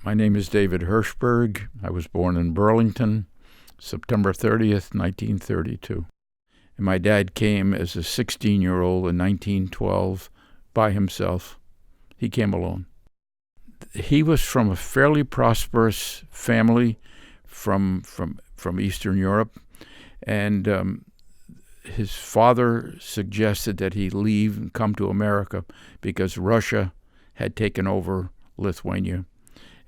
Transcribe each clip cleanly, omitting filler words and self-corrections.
My name is David Hershberg. I was born in Burlington, September 30th, 1932. And my dad came as a 16-year-old in 1912 by himself. He came alone. He was from a fairly prosperous family from Eastern Europe, and his father suggested that he leave and come to America because Russia had taken over Lithuania.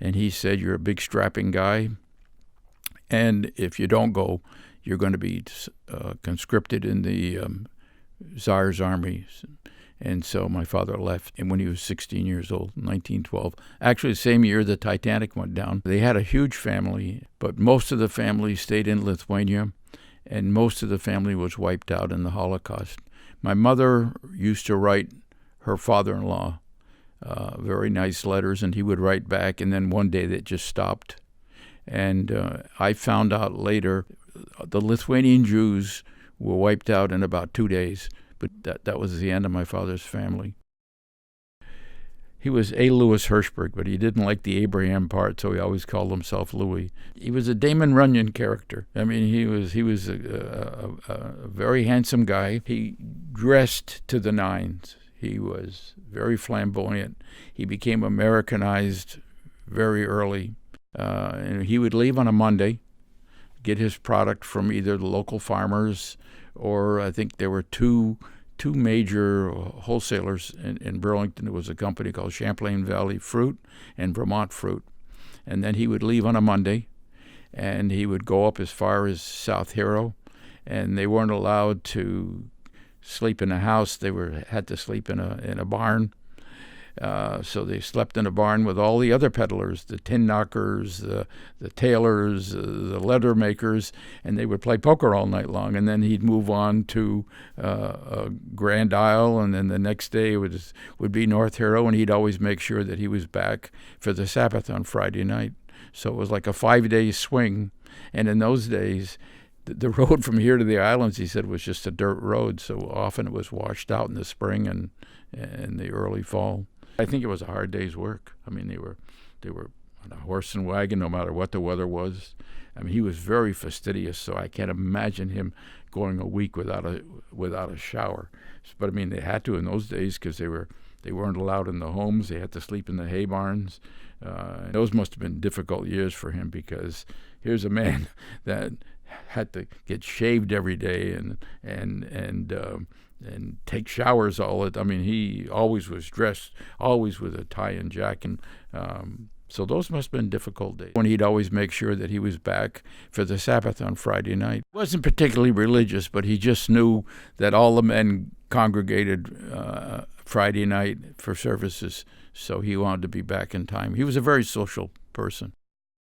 And he said, "You're a big strapping guy, and if you don't go, you're going to be conscripted in the Tsar's army." And so my father left, and when he was 16 years old, 1912. Actually, the same year the Titanic went down. They had a huge family, but most of the family stayed in Lithuania, and most of the family was wiped out in the Holocaust. My mother used to write her father-in-law very nice letters, and he would write back, and then one day that just stopped. And I found out later the Lithuanian Jews were wiped out in about 2 days, but that was the end of my father's family. He was A. Louis Hershberg, but he didn't like the Abraham part, so he always called himself Louis. He was a Damon Runyon character. I mean, he was a very handsome guy. He dressed to the nines. He was very flamboyant. He became Americanized very early. And he would leave on a Monday, get his product from either the local farmers, or I think there were two major wholesalers in Burlington. There was a company called Champlain Valley Fruit and Vermont Fruit. And then he would leave on a Monday, and he would go up as far as South Hero, and they weren't allowed to sleep in a house. They had to sleep in a barn. So they slept in a barn with all the other peddlers, the tin knockers, the tailors, the leather makers, and they would play poker all night long. And then he'd move on to Grand Isle, and then the next day would be North Hero, and he'd always make sure that he was back for the Sabbath on Friday night. So it was like a 5-day swing. And in those days, the road from here to the islands, he said, was just a dirt road. So often it was washed out in the spring and the early fall. I think it was a hard day's work. I mean, they were on a horse and wagon no matter what the weather was. I mean, he was very fastidious, so I can't imagine him going a week without a shower. But I mean, they had to in those days because they weren't allowed in the homes. They had to sleep in the hay barns. And those must have been difficult years for him, because here's a man that had to get shaved every day and take showers all the time. I mean, he always was dressed, always with a tie and jacket. So those must have been difficult days, when he'd always make sure that he was back for the Sabbath on Friday night. He wasn't particularly religious, but he just knew that all the men congregated Friday night for services, so he wanted to be back in time. He was a very social person.